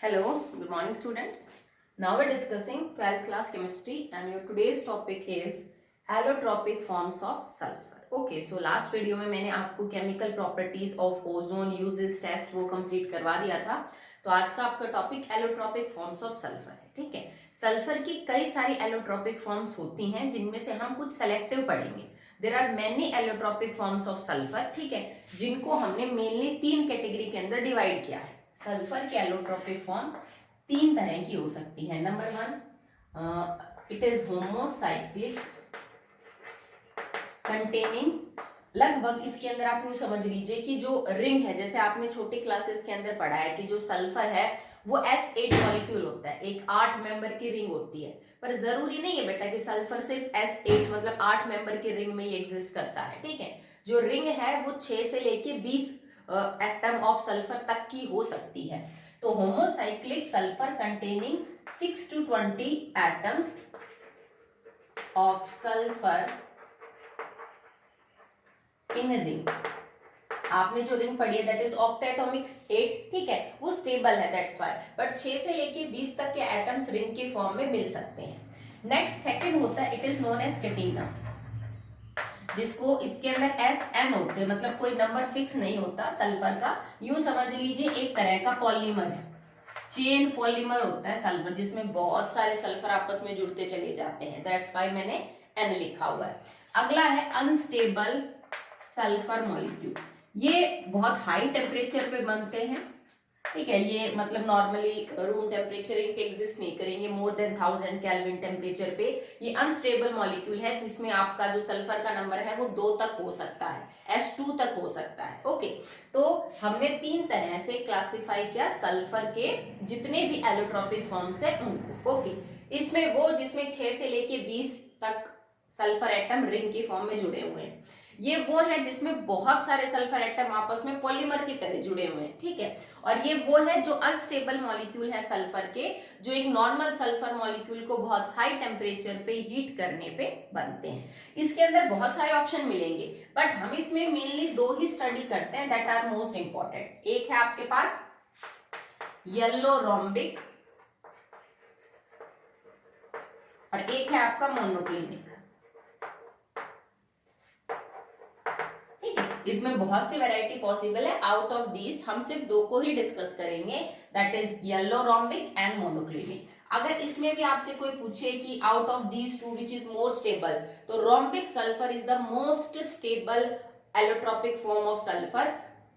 Hello, good morning students. Now we're discussing 12th class chemistry and your today's topic is allotropic forms of sulfur. Okay, so last video में मैंने आपको chemical properties of ozone uses test वो complete करवा दिया था. तो आज का आपका topic allotropic forms of sulphur है. ठीक है, सल्फर की कई सारी एलोट्रोपिक फॉर्म्स होती हैं जिनमें से हम कुछ सेलेक्टिव पढ़ेंगे. There are many allotropic forms of sulphur. ठीक है, जिनको हमने मेनली 3 कैटेगरी के अंदर डिवाइड किया है. सल्फर के एलोट्रोपिक फॉर्म 3 तरह की हो सकती है. Number 1, it is homocyclic containing, लगभग इसके अंदर आप यूँ समझ लीजिए कि जो रिंग है, जैसे आपने छोटी क्लासेस के अंदर पढ़ा है कि जो सल्फर है वो S8 मॉलिक्यूल होता है, एक 8 मेंबर की रिंग होती है. पर जरूरी नहीं है बेटा कि सल्फर सिर्फ S8 मतलब 8 मेंबर की रिंग में ही एग्जिस्ट करता है. ठीक है, जो रिंग है वो 6 से लेके 20 एटम ऑफ सल्फर तक की हो सकती है. तो homocyclic sulphur containing 6 to 20 atoms of sulphur in ring. आपने जो रिंग पढ़ी है दैट इज ऑक्टेटोमिक 8. ठीक है, वो स्टेबल है, दैट्स व्हाई. बट 6 से लेके 20 तक के एटम्स रिंग के फॉर्म में मिल सकते हैं. नेक्स्ट सेकंड होता है इट इज नोन एज कैटिना, जिसको इसके अंदर Sn होते हैं, मतलब कोई नंबर फिक्स नहीं होता सल्फर का. यूं समझ लीजिए एक तरह का पॉलीमर है, चेन पॉलीमर होता है सल्फर, जिसमें बहुत सारे सल्फर आपस में जुड़ते चले जाते हैं. दैट्स व्हाई मैंने N लिखा हुआ है. अगला है अनस्टेबल सल्फर मॉलिक्यूल. ये बहुत हाई टेम्परेचर पे बनते हैं. ठीक है, ये मतलब नॉर्मली रूम टेम्परेचर पे एग्जिस्ट नहीं करेंगे, मोर देन 1000 केल्विन टेम्परेचर पे. ये अनस्टेबल मॉलिक्यूल है जिसमें आपका जो सल्फर का नंबर है वो 2 तक हो सकता है, S2 तक हो सकता है. ओके, तो हमने 3 तरह से क्लासिफाई किया सल्फर के जितने भी एलोट्रोपिक फॉर्म्स है उनको. ओके, इसमें वो जिसमें 6 से लेके 20 तक सल्फर एटम रिंग की फॉर्म में जुड़े हुए हैं. ये वो है जिसमें बहुत सारे सल्फर एटम आपस में पॉलीमर की तरह जुड़े हुए हैं. ठीक है, और ये वो है जो अनस्टेबल मॉलिक्यूल है सल्फर के, जो एक नॉर्मल सल्फर मॉलिक्यूल को बहुत हाई टेम्परेचर पे हीट करने पे बनते हैं. इसके अंदर बहुत सारे ऑप्शन मिलेंगे, बट हम इसमें मेनली 2 ही स्टडी करते हैं दैट आर मोस्ट इंपॉर्टेंट. एक है आपके पास येलो रोम्बिक और एक है आपका मोनोक्लिनिक. इसमें बहुत सी वैरायटी पॉसिबल है. आउट ऑफ दीज हम सिर्फ 2 को ही डिस्कस करेंगे, that is yellow rhombic and monoclinic. अगर इसमें भी आपसे कोई पूछे कि out of these 2 which is more stable, तो rhombic sulphur is the most stable allotropic form of sulphur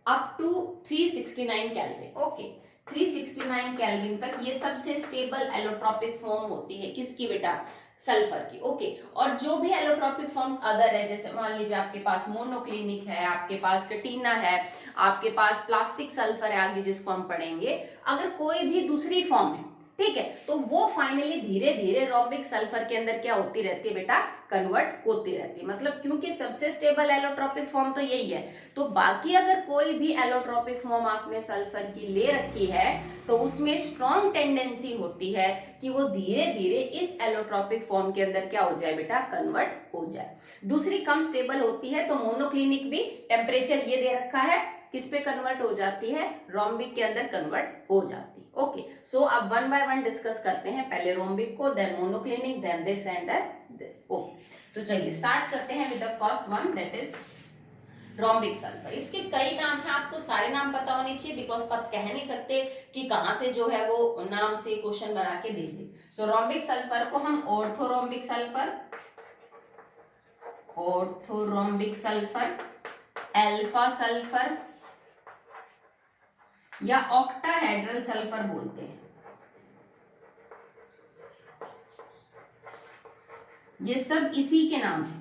up to 369 kelvin. Okay, 369 kelvin तक ये सबसे स्टेबल एलोट्रोपिक फॉर्म होती है. किसकी बेटा? सल्फर की. ओके, और जो भी एलोट्रोपिक फॉर्म्स अदर है, जैसे मान लीजिए आपके पास मोनोक्लिनिक है, आपके पास कैटिना है, आपके पास प्लास्टिक सल्फर है आगे जिसको हम पढ़ेंगे, अगर कोई भी दूसरी फॉर्म है, ठीक है, तो वो फाइनली धीरे धीरे रोम्बिक सल्फर के अंदर क्या होती रहती है बेटा? कन्वर्ट होती रहती है. मतलब क्योंकि सबसे स्टेबल एलोट्रोपिक फॉर्म तो यही है, तो बाकी अगर कोई भी एलोट्रोपिक फॉर्म आपने सल्फर की ले रखी है तो उसमें स्ट्रॉन्ग टेंडेंसी होती है कि वो धीरे धीरे इस एलोट्रोपिक फॉर्म के अंदर क्या हो जाए बेटा? कन्वर्ट हो जाए. दूसरी कम स्टेबल होती है, तो मोनोक्लिनिक भी टेम्परेचर ये दे रखा है, किस पे कन्वर्ट हो जाती है? रोम्बिक के अंदर कन्वर्ट हो जाती है. ओके, सो अब 1 by 1 डिस्कस करते हैं. पहले रोम्बिक को, then monoclinic, then this and this. Okay, तो चलिए स्टार्ट करते हैं with the first one, that is rhombic sulphur. इसके कई नाम हैं, आपको सारे नाम पता होने चाहिए, बिकॉज कह नहीं सकते कि कहां से जो है वो नाम से क्वेश्चन बना के दे दे. सो रोम्बिक सल्फर को हम orthorhombic sulphur, orthorhombic sulphur, alpha sulphur या ऑक्टाहेड्रल सल्फर बोलते हैं. ये सब इसी के नाम है.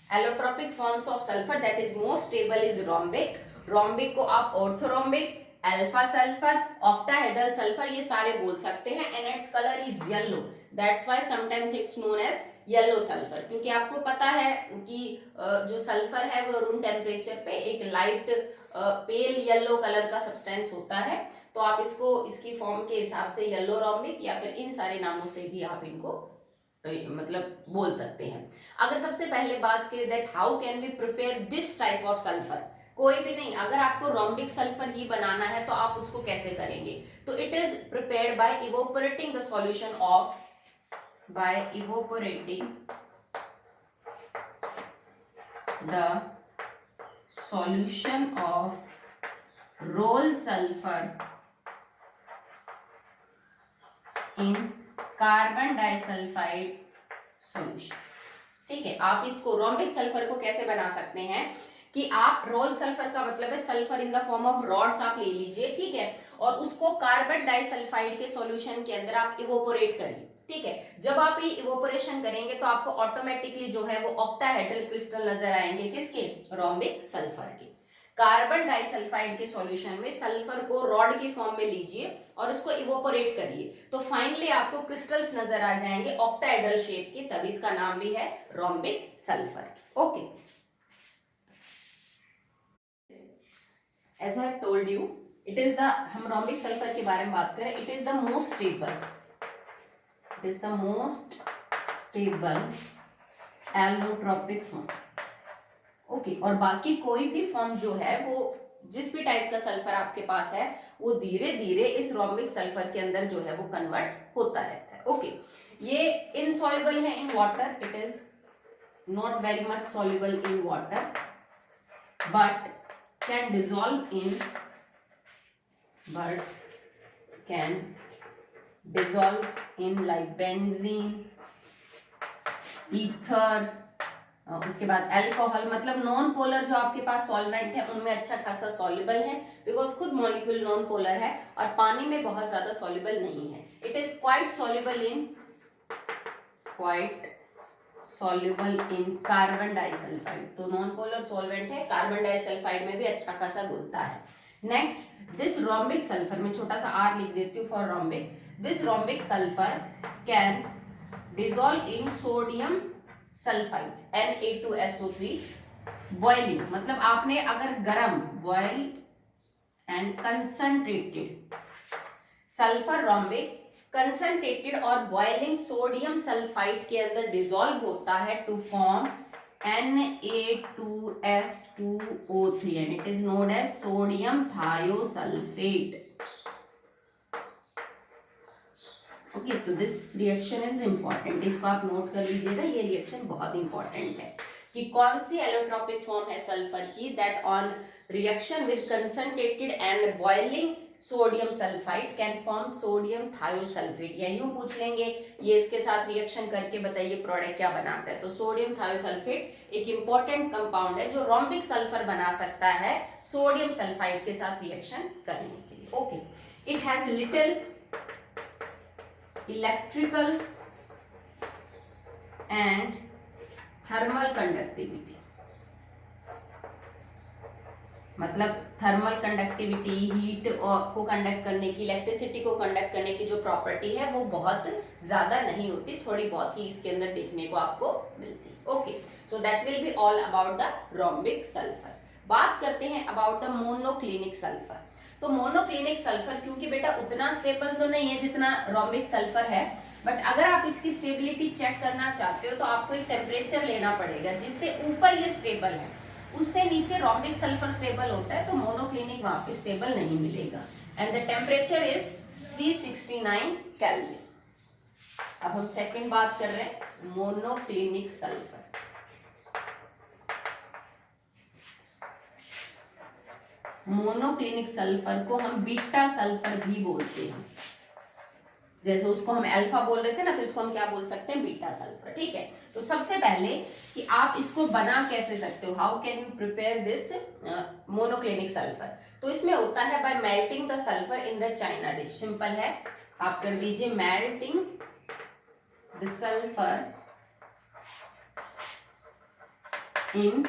Allotropic forms of sulphur that is most stable is rhombic. Rhombic को आप orthorhombic, alpha sulphur, octahedral sulphur ये सारे बोल सकते हैं. And its colour is yellow, that's why sometimes it's known as yellow sulphur. क्योंकि आपको पता है कि जो सल्फर है वो रूम टेम्परेचर पे एक लाइट पेल येलो कलर का सब्सटेंस होता है. तो आप इसको इसकी फॉर्म के हिसाब से येलो रोम्बिक या फिर इन सारे नामों से भी आप इनको मतलब बोल सकते हैं. अगर सबसे पहले बात करें that how can we prepare this type of sulphur. कोई भी नहीं, अगर आपको रोम्बिक सल्फर ही बनाना है तो आप उसको कैसे करेंगे? तो it is prepared by evaporating the solution of, by evaporating the solution of roll sulfur in carbon disulphide solution. ठीक है, आप इसको रोम्बिक सल्फर को कैसे बना सकते हैं कि आप रोल सल्फर का मतलब है sulphur in the form of rods आप ले लीजिए, ठीक है, और उसको कार्बन डाइसल्फाइड के सॉल्यूशन के अंदर आप इवोपोरेट करिए। ठीक है, जब आप ये इवोपोरेशन करेंगे तो आपको ऑटोमेटिकली जो है वो ऑक्टाहेड्रल क्रिस्टल नजर आएंगे, किसके? रोम्बिक सल्फर के। कार्बन डाइसल्फाइड के सॉल्यूशन में सल्फर को रॉड की फॉर्म में लीजिए और उसको इवोपोरेट करिए, तो फाइनली आपको क्रिस्टल्स नजर आ जाएंगे ऑक्टाहेड्रल शेप के, तब इसका नाम भी है rhombic sulphur. Okay, as I have told you, it is the, हम रोम्बिक सल्फर के बारे में बात करें, it is the most stable, it is the most stable allotropic form. Okay, और बाकी कोई भी फॉर्म जो है वो जिस भी टाइप का सल्फर आपके पास है वो धीरे धीरे इस रोम्बिक सल्फर के अंदर जो है वो कन्वर्ट होता रहता है। ओके, ये इनसॉल्युबल है in water, it is not very much soluble in water but can dissolve in like benzene, ether, उसके बाद अल्कोहल, मतलब नॉन पोलर जो आपके पास सॉल्वेंट है उनमें अच्छा खासा सॉल्युबल है, बिकॉज खुद मॉलिक्यूल नॉन पोलर है और पानी में बहुत ज्यादा सॉल्युबल नहीं है। It is quite soluble in carbon disulphide, तो नॉन पोलर सॉल्वेंट है, कार्बन डाइसल्फाइड में भी अच्छा खासा घुलता है। नेक्स्ट, दिस रोम्बिक सल्फर, मैं छोटा सा आर लिख देती हूँ for rhombic, this rhombic sulphur can dissolve in sodium sulphide Na2SO3 boiling, मतलब आपने अगर गरम, boil and concentrated sulphur rhombic concentrated और बॉइलिंग सोडियम सल्फाइड के अंदर डिसॉल्व होता है to form Na2S2O3 and it is known as sodium thiosulphate. Okay, तो दिस रिएक्शन इज इंपॉर्टेंट, इसको आप नोट कर लीजिएगा, ये रिएक्शन बहुत इंपॉर्टेंट है कि कौन सी एलोट्रोपिक फॉर्म है सल्फर की, that on reaction with concentrated and boiling sodium sulphide can form sodium thiosulphate, या यूं पूछ लेंगे ये इसके साथ रिएक्शन करके बताइए प्रोडक्ट क्या बनाता है, तो सोडियम थायोसल्फेट एक इंपॉर्टेंट कंपाउंड है जो रोम्बिक सल्फर बना सकता है सोडियम सल्फाइड के साथ रिएक्शन करने के लिए। Okay, it has little electrical and thermal conductivity, मतलब थर्मल कंडक्टिविटी, हीट को कंडक्ट करने की, इलेक्ट्रिसिटी को कंडक्ट करने की जो प्रॉपर्टी है वो बहुत ज्यादा नहीं होती, थोड़ी बहुत ही इसके अंदर देखने को आपको मिलती है। Okay, so that will be all about the rhombic sulphur. बात करते हैं अबाउट द मोनोक्लिनिक सल्फर। तो मोनोक्लिनिक सल्फर क्योंकि बेटा उतना स्टेबल तो नहीं है जितना रोम्बिक सल्फर है, बट अगर आप इसकी स्टेबिलिटी चेक करना चाहते हो तो आपको एक टेम्परेचर लेना पड़ेगा जिससे ऊपर ये स्टेबल है, उससे नीचे रोम्बिक सल्फर स्टेबल होता है, तो मोनोक्लिनिक वहां पे स्टेबल नहीं मिलेगा, and the temperature is 369 kelvin. अब हम सेकंड बात कर रहे हैं मोनोक्लिनिक सल्फर। मोनोक्लिनिक सल्फर को हम बीटा सल्फर भी बोलते हैं, जैसे उसको हम अल्फा बोल रहे थे ना, तो इसको हम क्या बोल सकते हैं? Beta sulphur. ठीक है, तो सबसे पहले कि आप इसको बना कैसे सकते हो, how can you prepare this monoclinic sulphur, तो इसमें होता है bye melting the sulphur in the China dish. Simple है, आप कर दीजिए melting the sulphur in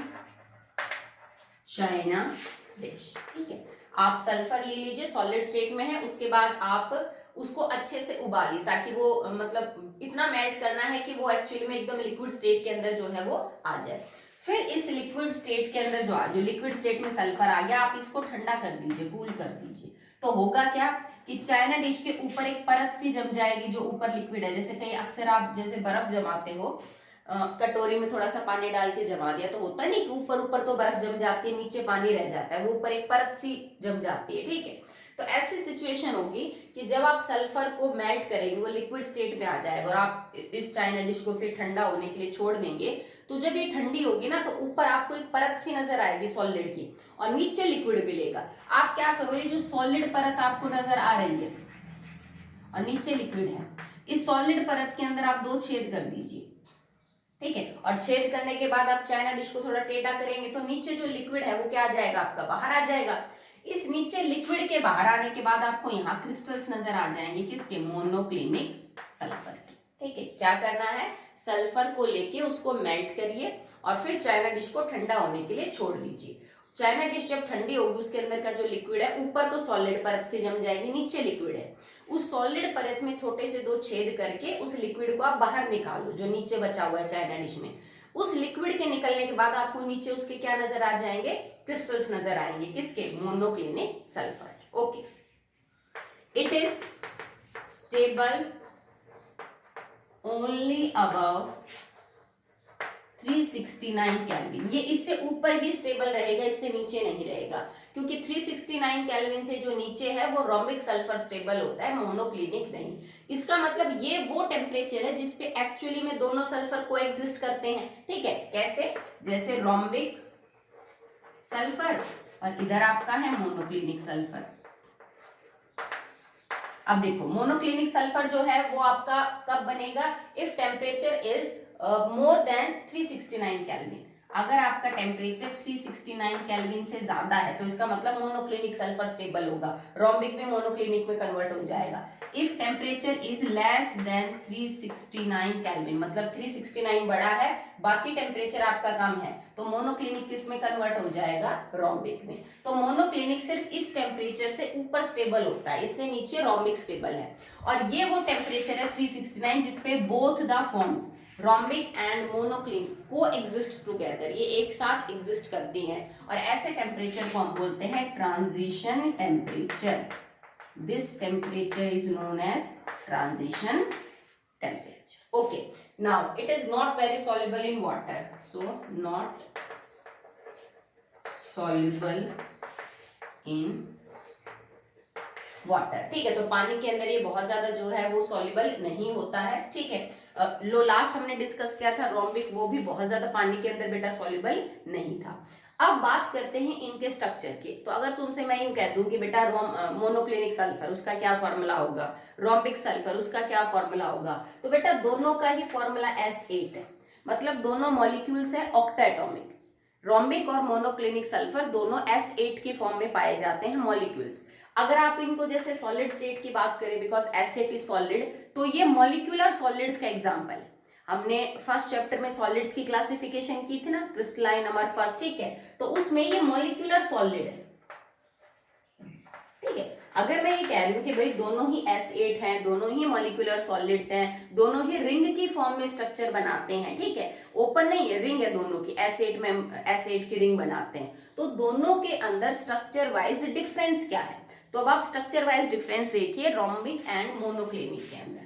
China dish. ठीक है, आप सल्फर ले लीजिए, सॉलिड स्टेट में है, उसके बाद आप उसको अच्छे से उबालिए ताकि वो मतलब इतना मेल्ट करना है कि वो एक्चुअली में एकदम लिक्विड स्टेट के अंदर जो है वो आ जाए। फिर इस लिक्विड स्टेट के अंदर जो लिक्विड स्टेट में सल्फर आ गया, आप इसको ठंडा कर दीजिए, कूल कर दीजिए, तो होगा क्या कि चाइना डिश के ऊपर एक परत सी जम जाएगी जो ऊपर लिक्विड है, जैसे कहीं अक्सर आप जैसे बर्फ जमाते हो कटोरी में थोड़ा सा पानी डाल के जमा दिया, तो होता नहीं कि ऊपर ऊपर तो बर्फ जम जाती है, नीचे पानी रह जाता है, वो ऊपर एक परत सी जम जाती है, ठीक है। तो ऐसी सिचुएशन होगी कि जब आप सल्फर को मेल्ट करेंगे, वो लिक्विड स्टेट में आ जाएगा और आप इस चाइना डिश को फिर ठंडा होने के लिए छोड़ देंगे, तो जब ये ठंडी होगी ना, तो ऊपर आपको एक परत सी नजर आएगी सॉलिड की और नीचे लिक्विड मिलेगा। आप क्या करो, ये जो सॉलिड परत आपको नजर आ रही है और नीचे लिक्विड है, इस सॉलिड परत के अंदर आप 2 छेद कर दीजिए, ठीक है। और छेद करने के बाद आप चाइना डिश को थोड़ा टेढ़ा करेंगे तो नीचे जो लिक्विड है वो क्या आ जाएगा, आपका बाहर आ जाएगा। इस नीचे लिक्विड के बाहर आने के बाद आपको यहाँ क्रिस्टल्स नजर आ जाएंगे, किसके, मोनोक्लिनिक सल्फर के, ठीक है। क्या करना है, सल्फर को लेके उसको मेल्ट करिए और फिर चाइना डिश को ठंडा होने के लिए छोड़ दीजिए। चाइना डिश जब ठंडी होगी, उसके अंदर का जो लिक्विड है, ऊपर तो सॉलिड परत से जम जाएगी, नीचे लिक्विड है, उस सॉलिड परत में छोटे से 2 छेद करके उस लिक्विड को आप बाहर निकालो, जो नीचे बचा हुआ है चाइना डिश में। उस लिक्विड के निकलने के बाद आपको नीचे उसके क्या नजर आ जाएंगे, क्रिस्टल्स नजर आएंगे, किसके, मोनोक्लिनिक सल्फर के, okay. It is stable only above 369 kelvin, ये इससे ऊपर ही स्टेबल रहेगा, इससे नीचे नहीं रहेगा, क्योंकि 369 केल्विन से जो नीचे है वो रोम्बिक सल्फर स्टेबल होता है, मोनोक्लिनिक नहीं। इसका मतलब ये वो टेम्परेचर है जिसपे एक्चुअली में दोनों सल्फर को एग्जिस्ट करते हैं, ठीक है। कैसे, जैसे रोम्बिक सल्फर और इधर आपका है मोनोक्लिनिक सल्फर। अब देखो, मोनोक्लिनिक सल्फर जो है वो आपका कब बनेगा, if temperature is more than 369 kelvin. अगर आपका टेम्परेचर 369 केल्विन से ज्यादा है तो इसका मतलब मोनोक्लिनिक सल्फर स्टेबल होगा, रोम्बिक भी मोनोक्लिनिक में कन्वर्ट हो जाएगा। If temperature is less than 369 kelvin, मतलब 369 बड़ा है, बाकी टेम्परेचर आपका कम है, तो मोनोक्लिनिक किस में कन्वर्ट हो जाएगा, रोम्बिक में। तो मोनोक्लिनिक सिर्फ इस टेम्परेचर से ऊपर स्टेबल होता है, इससे नीचे रोम्बिक स्टेबल है। और ये वो टेम्परेचर है 369 जिसपे both the forms rhombic and monoclinic को एग्जिस्ट टुगेदर, ये एक साथ एग्जिस्ट करती हैं, और ऐसे टेम्परेचर को हम बोलते हैं transition temperature. This temperature is known as transition temperature, okay. Now it is not very soluble in water, so not soluble in water, ठीक है। तो पानी के अंदर ये बहुत ज्यादा जो है वो सॉल्युबल नहीं होता है, ठीक है। लो लास्ट हमने डिस्कस किया था रोम्बिक, वो भी बहुत ज्यादा पानी के अंदर बेटा सॉल्युबल नहीं था। अब बात करते हैं इनके स्ट्रक्चर की। तो अगर तुमसे मैं यूं कह दूं कि बेटा मोनोक्लिनिक सल्फर उसका क्या फॉर्मूला होगा, रोम्बिक सल्फर उसका क्या फॉर्मूला होगा, तो बेटा दोनों का ही फॉर्मूला S8 है, मतलब दोनों मॉलिक्यूल्स है ऑक्टाएटॉमिक। रोम्बिक और मोनोक्लिनिक सल्फर दोनों S8 की फॉर्म में पाए जाते हैं मॉलिक्यूल्स। अगर आप इनको जैसे सॉलिड स्टेट की बात करें, बिकॉज S8 इज सॉलिड, तो ये मॉलिक्यूलर सॉलिड्स का एग्जांपल है। हमने फर्स्ट चैप्टर में सॉलिड्स की क्लासिफिकेशन की थी ना, क्रिस्टलाइन अमरफस, ठीक है। तो उसमें ये मॉलिक्यूलर सॉलिड है, ठीक है। अगर मैं ये कह रही हूँ कि भाई दोनों ही S8 हैं, दोनों ही मॉलिक्यूलर सॉलिड्स हैं, दोनों ही रिंग की फॉर्म में स्ट्रक्चर बनाते हैं, ठीक है, ओपन नहीं है, रिंग है दोनों की, S8 की रिंग बनाते हैं, तो दोनों के अंदर स्ट्रक्चर वाइज डिफरेंस क्या है। तो अब आप स्ट्रक्चर वाइज डिफरेंस देखिए रोम्बिक एंड मोनोक्लिनिक के अंदर।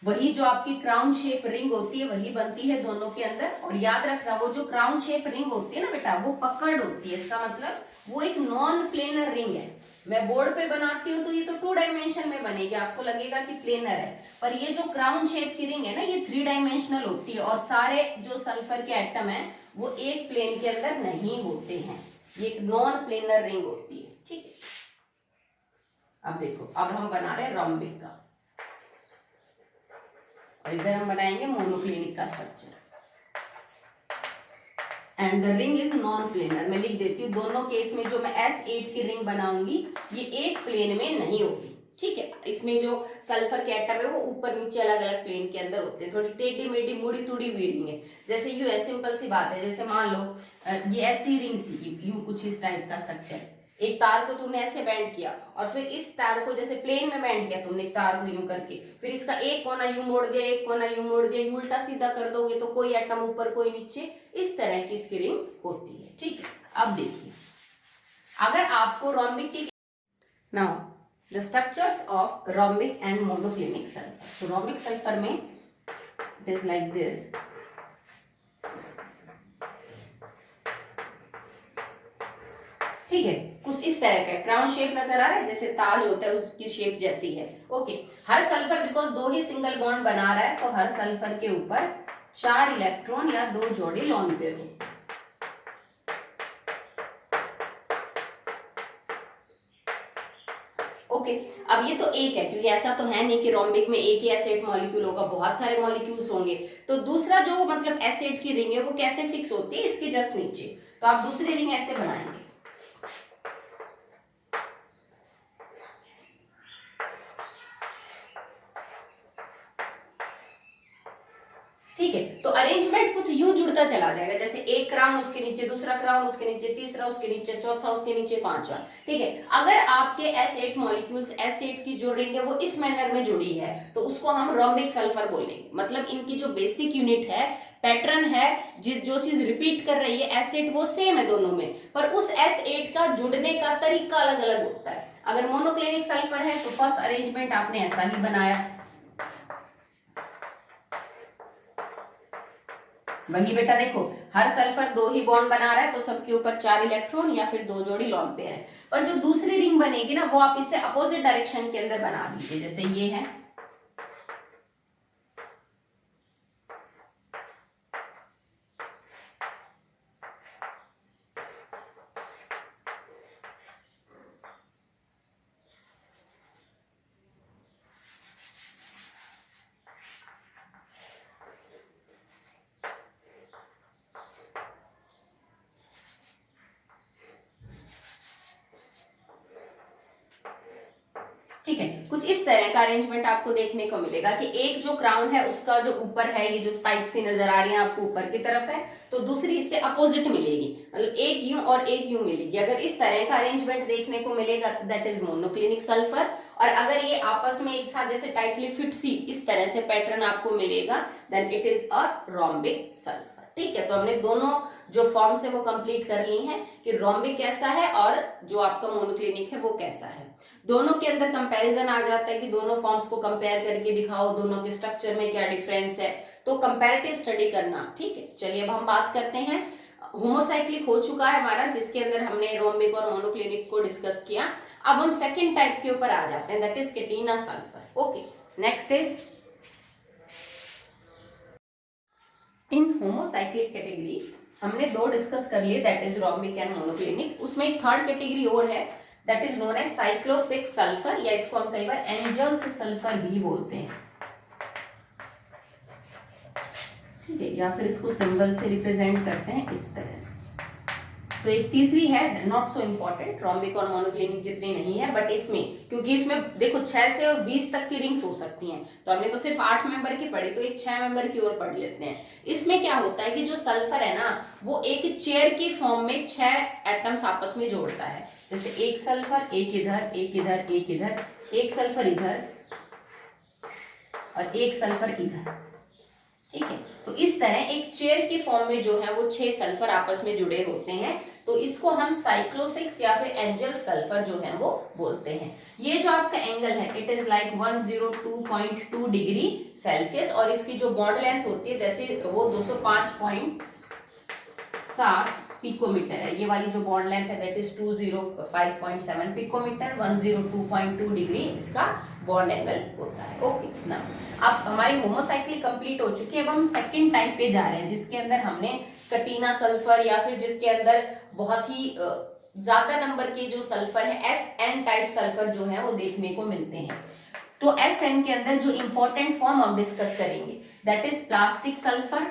वही जो आपकी क्राउन शेप रिंग होती है वही बनती है दोनों के अंदर, और याद रखना वो जो क्राउन शेप रिंग होती है ना बेटा, वो पकड़ होती है, इसका मतलब वो एक नॉन प्लेनर रिंग है। मैं बोर्ड पे बनाती हूँ तो ये तो 2 डायमेंशन में बनेगी, आपको लगेगा कि प्लेनर है, पर ये जो क्राउन शेप की रिंग है ना, ये 3 डायमेंशनल होती है, और सारे जो सल्फर के एटम है वो एक प्लेन के अंदर नहीं होते हैं, ये एक नॉन प्लेनर रिंग होती है, ठीक है। अब देखो, अब हम बना रहे हैं रोम्बिक का, और इधर हम बनाएंगे मोनोक्लिनिक का structure, and the ring is non planar. मैं लिख देती हूँ, दोनों केस में जो मैं S8 की रिंग बनाऊंगी ये एक प्लेन में नहीं होगी, ठीक है। इसमें जो सल्फर के एटम है वो ऊपर नीचे अलग अलग प्लेन के अंदर होते हैं, थोड़ी टेढ़ी मेढ़ी मुड़ी तुड़ी हुई रिंग है। जैसे यू है, सिंपल सी बात है, जैसे मान लो ये ऐसी रिंग थी, यू कुछ इस टाइप का स्ट्रक्चर, एक तार को तुमने ऐसे बेंड किया और फिर इस तार को जैसे प्लेन में बेंड किया तुमने तार को यूं करके, फिर इसका एक कोना यूं मोड़ दिया, एक कोना यूं मोड़ दिया, यूं उल्टा सीधा कर दोगे तो कोई एटम ऊपर कोई नीचे, इस तरह की इसकी रिंग होती है, ठीक है। अब देखिए, अगर आपको रोम्बिक की, now the structures of rhombic and monoclinic sulphur. So rhombic sulphur में इट इज लाइक दिस, ठीक है, कुछ इस तरह का क्राउन शेप नजर आ रहा है, जैसे ताज होता है उसकी शेप जैसी है। Okay, her sulphur because 2 he single bond बना रहा है तो हर सल्फर के ऊपर 4 इलेक्ट्रॉन या 2 जोड़ी लोन पेयर होंगे। ओके, अब ये तो एक है, क्योंकि ऐसा तो है नहीं कि रोम्बिक में एक ही एसिड मॉलिक्यूल होगा, बहुत सारे मॉलिक्यूल्स होंगे। तो दूसरा जो मतलब एसिड की रिंग है वो कैसे फिक्स होती है, इसके जस्ट नीचे। तो आप दूसरी रिंग ऐसे बनाएंगे। ठीक है, तो अरेंजमेंट कुछ यूं जुड़ता चला जाएगा, जैसे एक क्राउन उसके नीचे, दूसरा क्राउन उसके नीचे, तीसरा उसके नीचे, चौथा उसके नीचे, पांचवा। ठीक है, अगर आपके S8 मॉलिक्यूल्स S8 की जो रिंग है वो इस मैनर में जुड़ी है तो उसको हम रोम्बिक सल्फर बोलेंगे। मतलब इनकी जो बेसिक यूनिट है, पैटर्न है, जो चीज रिपीट कर रही है S8 वो सेम है दोनों में, पर उस S8 का जुड़ने का तरीका अलग अलग होता है। अगर मोनोक्लिनिक सल्फर है तो फर्स्ट अरेंजमेंट आपने ऐसा ही बनाया, वही बेटा देखो, हर सल्फर 2 ही बॉन्ड बना रहा है तो सबके ऊपर 4 इलेक्ट्रॉन या फिर 2 जोड़ी लोन पेयर है। पर जो दूसरी रिंग बनेगी ना वो आप इससे अपोजिट डायरेक्शन के अंदर बना दीजिए, जैसे ये है। ठीक है, कुछ इस तरह का अरेंजमेंट आपको देखने को मिलेगा कि एक जो क्राउन है उसका जो ऊपर है, ये जो स्पाइक सी नजर आ रही है आपको ऊपर की तरफ है, तो दूसरी इससे अपोजिट मिलेगी, मतलब एक यूं और एक यूं मिलेगी। अगर इस तरह का अरेंजमेंट देखने को मिलेगा तो दैट इज मोनोक्लिनिक सल्फर। और अगर ये आपस में एक साथ जैसे टाइटली फिट सी इस तरह से पैटर्न आपको मिलेगा then it is a rhombic sulphur. ठीक है, तो हमने दोनों जो फॉर्म्स है वो कंप्लीट कर ली हैं कि रोम्बिक कैसा है और जो आपका मोनोक्लिनिक है वो कैसा है। दोनों के अंदर कंपैरिजन आ जाता है कि दोनों फॉर्म्स को कंपेयर करके दिखाओ दोनों के स्ट्रक्चर में क्या डिफरेंस है, तो कंपैरेटिव स्टडी करना। ठीक है, चलिए अब हम बात करते हैं, होमोसाइक्लिक हो चुका है हमारा जिसके अंदर हमने रोम्बिक और मोनोक्लिनिक को डिस्कस किया। अब हम सेकेंड टाइप के ऊपर आ जाते हैं, that is catena sulphur. Okay, next is in homocyclic category हमने 2 डिस्कस कर लिए, that is rhombic and monoclinic. उसमें एक थर्ड कैटेगरी और है that is known as cyclosic sulphur, या इसको हम कई बार एंजल्स सल्फर भी बोलते हैं। ठीक है, या फिर इसको सिंबल से रिप्रेजेंट करते हैं इस तरह से। तो एक तीसरी है, नॉट सो इंपॉर्टेंट, रोम्बिक और मोनोक्लिनिक जितनी नहीं है, बट इसमें क्योंकि इसमें देखो 6 से और 20 तक की रिंग्स हो सकती हैं, तो हमने तो सिर्फ 8 मेंबर की पढ़ी, तो एक 6 मेंबर की और पढ़ लेते हैं। इसमें क्या होता है कि जो सल्फर है ना वो एक चेयर की फॉर्म में 6 एटम्स आपस में जोड़ता है, जैसे एक सल्फर, एक इधर, एक इधर, एक इधर, एक सल्फर इधर और एक सल्फर इधर। ठीक है, तो इस तरह एक चेयर की फॉर्म में जो है वो 6 सल्फर आपस में जुड़े होते हैं, तो इसको हम साइक्लोसिक्स या फिर एंजल सल्फर जो है वो बोलते हैं। ये जो आपका एंगल है it is like 102.2 degree Celsius, और इसकी जो बॉन्ड लेंथ होती है जैसे वो 205.7 पिकोमीटर है। ये वाली जो बॉन्ड लेंथ है दैट इज 205.7 पिकोमीटर, 102.2 डिग्री इसका बॉन्ड एंगल होता है। ओके ना, अब हमारी होमोसाइक्लिक कंप्लीट हो चुकी है। अब हम सेकंड टाइप पे जा रहे हैं जिसके अंदर हमने कटीना सल्फर या फिर जिसके अंदर बहुत ही ज्यादा नंबर के जो सल्फर है SN टाइप सल्फर जो है वो देखने को मिलते हैं। तो SN के अंदर जो इंपॉर्टेंट फॉर्म हम डिस्कस करेंगे दैट इज प्लास्टिक सल्फर,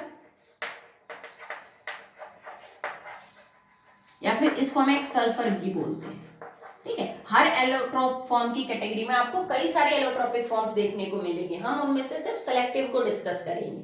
या फिर इसको हम एक सल्फर भी बोलते हैं। ठीक है, हर एलोट्रोप फॉर्म की कैटेगरी में आपको कई सारे एलोट्रोपिक फॉर्म्स देखने को मिलेंगे, हम उनमें से सिर्फ सेलेक्टिव को डिस्कस करेंगे।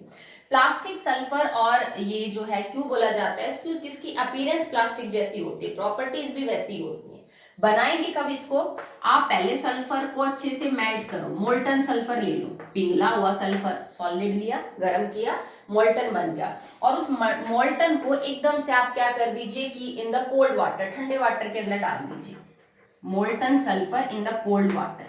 प्लास्टिक सल्फर और ये जो है क्यों बोला जाता है, क्योंकि इसकी अपीयरेंस प्लास्टिक जैसी होती है, प्रॉपर्टीज भी वैसी होती है। बनाएंगे कब इसको, आप पहले सल्फर को अच्छे से मेल्ट करो, मोल्टन सल्फर ले लो, पिघला हुआ सल्फर सॉलिड लिया, गर्म किया, मोल्टन बन गया, और उस मोल्टन को एकदम से आप क्या कर दीजिए कि इन द कोल्ड वाटर, ठंडे वाटर के अंदर डाल दीजिए। Molten sulphur in the cold water,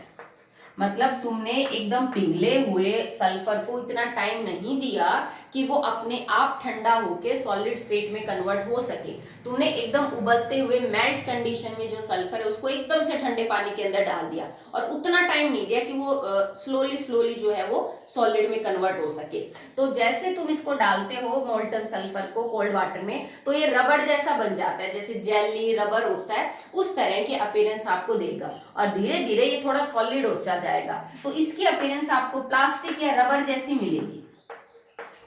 मतलब तुमने एकदम पिघले हुए सल्फर को इतना टाइम नहीं दिया कि वो अपने आप ठंडा होके सॉलिड स्टेट में कन्वर्ट हो सके, तुमने एकदम उबलते हुए मेल्ट कंडीशन में जो सल्फर है उसको एकदम से ठंडे पानी के अंदर डाल दिया और उतना टाइम नहीं दिया कि वो स्लोली जो है वो सॉलिड में कन्वर्ट हो सके। तो जैसे तुम इसको डालते हो मोल्टन सल्फर को कोल्ड वाटर में, तो ये रबड़ जैसा बन जाता है, जैसे जेली रबर होता है उस तरह के अपीयरेंस आपको देगा और धीरे धीरे ये थोड़ा सॉलिड होता जाएगा। तो इसकी अपीयरेंस आपको प्लास्टिक या रबर जैसी मिलेगी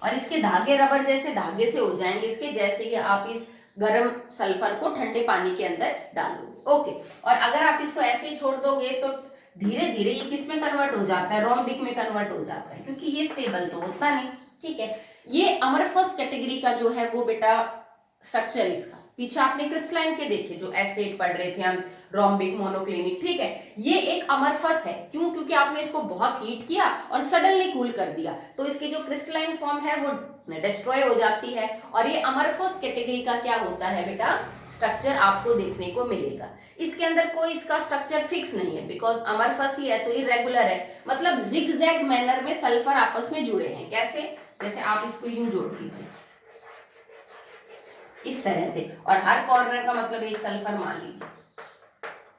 और इसके धागे रबर जैसे धागे से हो जाएंगे इसके, जैसे कि आप इस गर्म सल्फर को ठंडे पानी के अंदर डालोगे। ओके, और अगर आप इसको ऐसे ही छोड़ दोगे तो धीरे धीरे ये किस में कन्वर्ट हो जाता है, रोम्बिक में कन्वर्ट हो जाता है, क्योंकि ये स्टेबल तो होता नहीं। ठीक है, ये अमरफस कैटेगरी का जो है वो बेटा स्ट्रक्चर इसका, पीछे आपने क्रिस्टलाइन के देखे जो एसिड पढ़ रहे थे हम, रोम्बिक मोनोक्लिनिक। ठीक है, ये एक अमरफस है, क्यों? क्योंकि आपने इसको बहुत हीट किया और सडनली कूल कर दिया तो इसकी जो क्रिस्टलाइन फॉर्म है वो डिस्ट्रॉय हो जाती है और ये अमरफस कैटेगरी का क्या होता है बेटा, स्ट्रक्चर आपको देखने को मिलेगा। इसके अंदर कोई इसका स्ट्रक्चर फिक्स नहीं है, बिकॉज अमरफस ही है तो इरेगुलर है, मतलब जिग-जैग मैनर में सल्फर आपस में जुड़े हैं। कैसे? जैसे आप इसको यूं जोड़ दीजिए इस तरह से, और हर कॉर्नर का मतलब एक सल्फर मान लीजिए।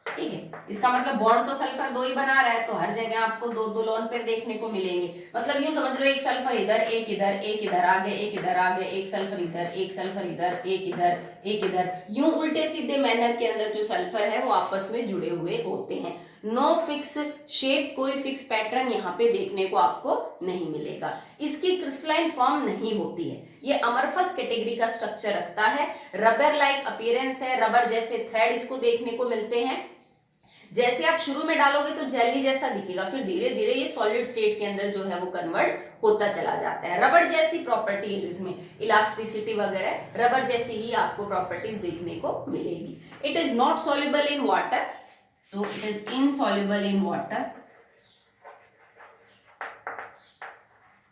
ठीक है, इसका मतलब बॉन्ड तो सल्फर दो ही बना रहा है, तो हर जगह आपको दो दो लोन पेयर देखने को मिलेंगे। मतलब यूं समझ लो, एक सल्फर इधर, एक इधर, एक इधर आ गया, एक इधर आ गया, एक सल्फर इधर, एक सल्फर इधर, एक इधर, एक इधर, यूं उल्टे सीधे मैनर के अंदर जो सल्फर है वो आपस में जुड़े हुए होते हैं। नो फिक्स शेप, कोई फिक्स पैटर्न यहाँ पे देखने को आपको नहीं मिलेगा। इसकी क्रिस्टलाइन फॉर्म नहीं होती है, ये अमरफस कैटेगरी का स्ट्रक्चर रखता है। रबर लाइक अपीयरेंस है, रबर जैसे थ्रेड इसको देखने को मिलते हैं। जैसे आप शुरू में डालोगे तो जेली जैसा दिखेगा, फिर धीरे धीरे ये सॉलिड स्टेट के अंदर जो है वो कन्वर्ट होता चला जाता है। रबर जैसी प्रॉपर्टी है जिसमें इलास्टिसिटी वगैरह, रबर जैसी ही आपको प्रॉपर्टीज देखने को मिलेगी। It is not soluble in water, so it is insoluble in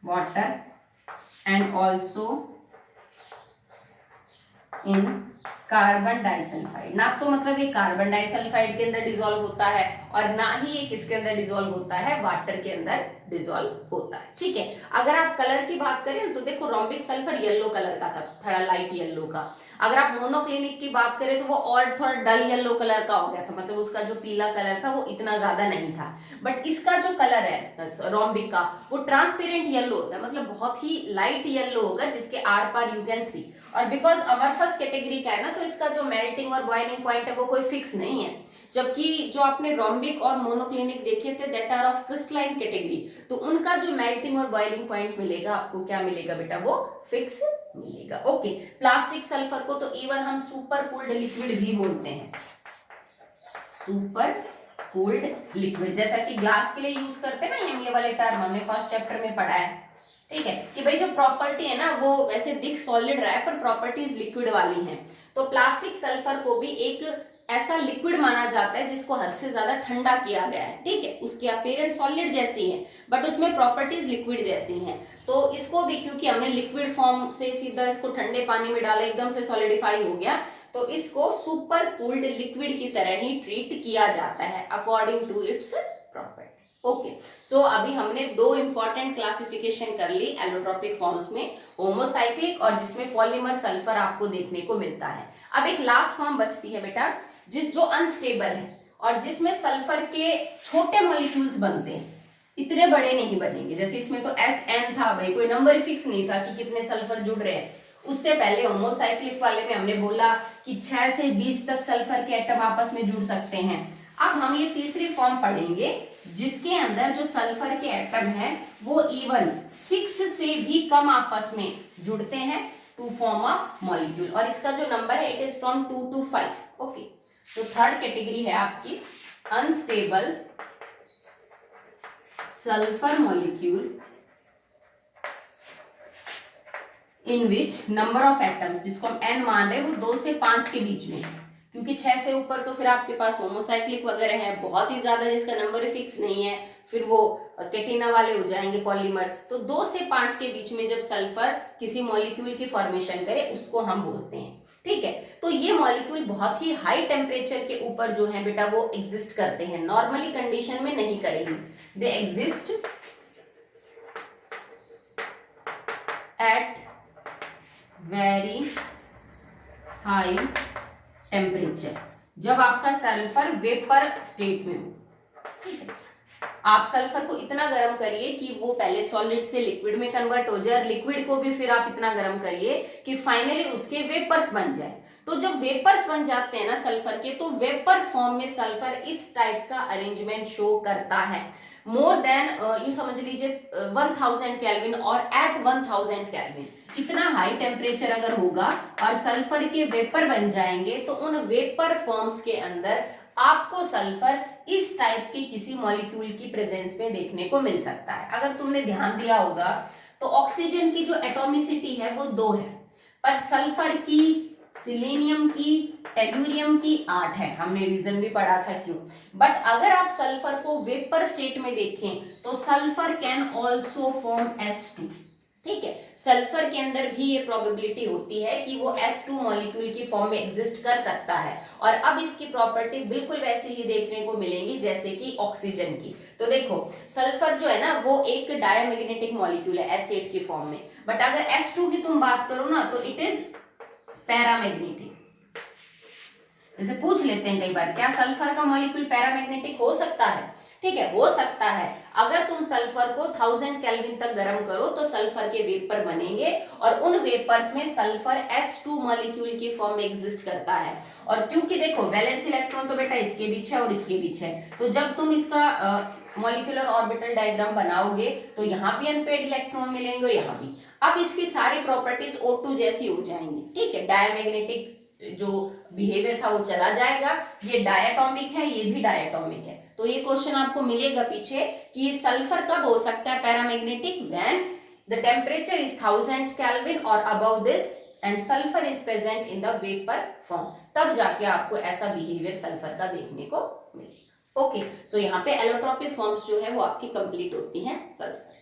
water and also in carbon disulphide. ना तो मतलब ये कार्बन डाइसल्फाइड के अंदर डिसॉल्व होता है और ना ही ये किसके अंदर डिसॉल्व होता है, वाटर के अंदर डिसॉल्व होता है। ठीक है, अगर आप कलर की बात करें तो देखो रोम्बिक सल्फर येलो कलर का था, थोड़ा लाइट येलो का। अगर आप मोनोक्लिनिक की बात करें तो वो और थोड़ा डल येलो कलर का हो गया था, मतलब उसका जो पीला कलर था वो इतना ज्यादा नहीं था। बट इसका जो कलर है रोम्बिक का वो ट्रांसपेरेंट येलो होता है, मतलब बहुत ही लाइट येलो होगा जिसके आर पार यू कैन सी। और बिकॉज अमरफस कैटेगरी का है ना, तो इसका जो मेल्टिंग और बॉइलिंग पॉइंट है वो कोई फिक्स नहीं है। जबकि जो आपने रोम्बिक और मोनोक्लिनिक देखे थे that are of crystalline category, तो उनका जो मेल्टिंग और बॉइलिंग पॉइंट मिलेगा आपको क्या मिलेगा बेटा, वो फिक्स मिलेगा। ओके, प्लास्टिक सल्फर को तो इवन हम सुपर कूल्ड लिक्विड भी बोलते हैं, सुपर कूल्ड लिक्विड, जैसा कि ग्लास के लिए यूज करते हैं ना, ये वाले टर्म हमने फर्स्ट चैप्टर में पढ़ा है। ठीक है, कि भाई जो प्रॉपर्टी है ना वो वैसे दिख सॉलिड रहा है पर प्रॉपर्टीज लिक्विड वाली हैं। तो प्लास्टिक सल्फर को भी एक ऐसा लिक्विड माना जाता है जिसको हद से ज्यादा ठंडा किया गया है। ठीक है, उसकी अपीयरेंस सॉलिड जैसी है बट उसमें प्रॉपर्टीज लिक्विड जैसी हैं। तो इसको भी क्योंकि हमने लिक्विड फॉर्म से सीधा इसको ठंडे पानी में डाला, एकदम से सॉलिडिफाई हो गया, तो इसको सुपर कूल्ड लिक्विड की तरह ही ट्रीट किया जाता है according to its property. Okay, so अभी हमने दो इंपॉर्टेंट क्लासिफिकेशन कर ली एलोट्रोपिक फॉर्म्स में, होमोसाइक्लिक और जिसमें पॉलीमर सल्फर आपको देखने को मिलता है। अब एक लास्ट फॉर्म बचती है बेटा जो अनस्टेबल है और जिसमें सल्फर के छोटे मॉलिक्यूल्स बनते हैं, इतने बड़े नहीं बनेंगे। जैसे इसमें तो SN था, भाई कोई नंबर फिक्स नहीं था कि कितने सल्फर जुड़ रहे हैं। उससे पहले होमोसाइक्लिक वाले में हमने बोला कि 6 से 20 तक सल्फर के एटम आपस में जुड़ सकते हैं। अब हम ये तीसरी फॉर्म पढ़ेंगे जिसके अंदर जो सल्फर के एटम हैं वो इवन 6 से भी कम आपस में जुड़ते हैं टू फॉर्म अ मॉलिक्यूल, और इसका जो नंबर है it is from 2 to 5। Okay, तो थर्ड कैटेगरी है आपकी unstable sulphur molecule in which number of atoms, जिसको हम n मान रहे हैं, वो 2 से 5 के बीच में है। क्योंकि 6 से ऊपर तो फिर आपके पास होमोसाइक्लिक वगैरह है, बहुत ही ज्यादा जिसका नंबर फिक्स नहीं है फिर वो कैटिना वाले हो जाएंगे पॉलीमर। तो 2 से 5 के बीच में जब सल्फर किसी मॉलिक्यूल की फॉर्मेशन करे उसको हम बोलते हैं। ठीक है, तो ये मॉलिक्यूल बहुत ही हाई टेम्परेचर के ऊपर जो है बेटा वो एग्जिस्ट करते हैं, नॉर्मली कंडीशन में नहीं करेंगे। They exist at very high temperature, जब आपका सल्फर वेपर स्टेट में हो। ठीक है, आप सल्फर को इतना गर्म करिए कि वो पहले सॉलिड से लिक्विड में कन्वर्ट हो जाए, लिक्विड को भी फिर आप इतना गर्म करिए कि फाइनली उसके वेपर्स बन जाए। तो जब वेपर्स बन जाते हैं ना सल्फर के, तो वेपर फॉर्म में सल्फर इस टाइप का अरेंजमेंट शो करता है। मोर देन यू समझ लीजिए 1000 केल्विन और एट 1000 केल्विन, इतना हाई टेम्परेचर अगर होगा और सल्फर के वेपर बन जाएंगे, तो उन वेपर फॉर्म्स के अंदर आपको सल्फर इस टाइप के किसी मॉलिक्यूल की प्रेजेंस में देखने को मिल सकता है। अगर तुमने ध्यान दिया होगा तो ऑक्सीजन की जो एटॉमिसिटी है वो 2 है, पर सल्फर की, सिलेनियम की, टेल्यूरियम की 8 है। हमने रीजन भी पढ़ा था क्यों। बट अगर आप सल्फर को वेपर स्टेट में देखें तो sulphur can also form H2। ठीक है, सल्फर के अंदर भी ये प्रोबेबिलिटी होती है कि वो H2 मॉलिक्यूल की फॉर्म में एग्जिस्ट कर सकता है। और अब इसकी प्रॉपर्टी बिल्कुल वैसे ही देखने को मिलेंगी जैसे कि ऑक्सीजन की। तो देखो सल्फर जो है ना वो एक डायमैग्नेटिक मॉलिक्यूल है एसिड की फॉर्म में, बट अगर H2 की तुम बात करो ना तो इट इज पैरामैग्नेटिक। जैसे पूछ लेते हैं कई बार, क्या सल्फर का मॉलिक्यूल पैरामैग्नेटिक हो सकता है? ठीक है, हो सकता है। अगर तुम सल्फर को 1000 केल्विन तक गर्म करो तो सल्फर के वेपर बनेंगे और उन वेपर्स में सल्फर H2 मॉलिक्यूल की फॉर्म में एग्जिस्ट करता है। और क्योंकि देखो वैलेंस इलेक्ट्रॉन तो बेटा इसके बीच है और इसके बीच है, तो जब तुम इसका मॉलिक्यूलर ऑर्बिटल डायग्राम बनाओगे तो यहाँ भी अनपेड इलेक्ट्रॉन मिलेंगे और यहाँ भी। अब इसकी सारी प्रॉपर्टीज O2 जैसी हो जाएंगी। ठीक है, डायमैग्नेटिक जो बिहेवियर था वो चला जाएगा। ये डायटोमिक है, ये भी डायटोमिक है। तो ये क्वेश्चन आपको मिलेगा पीछे कि सल्फर कब हो सकता है paramagnetic, when the temperature is 1000 kelvin और above this and sulphur is present in the vapour form, तब जाके आपको ऐसा बिहेवियर सल्फर का देखने को मिलेगा। ओके, सो यहाँ पे एलोट्रोपिक फॉर्म्स जो है वो आपकी कंप्लीट होती हैं सल्फर।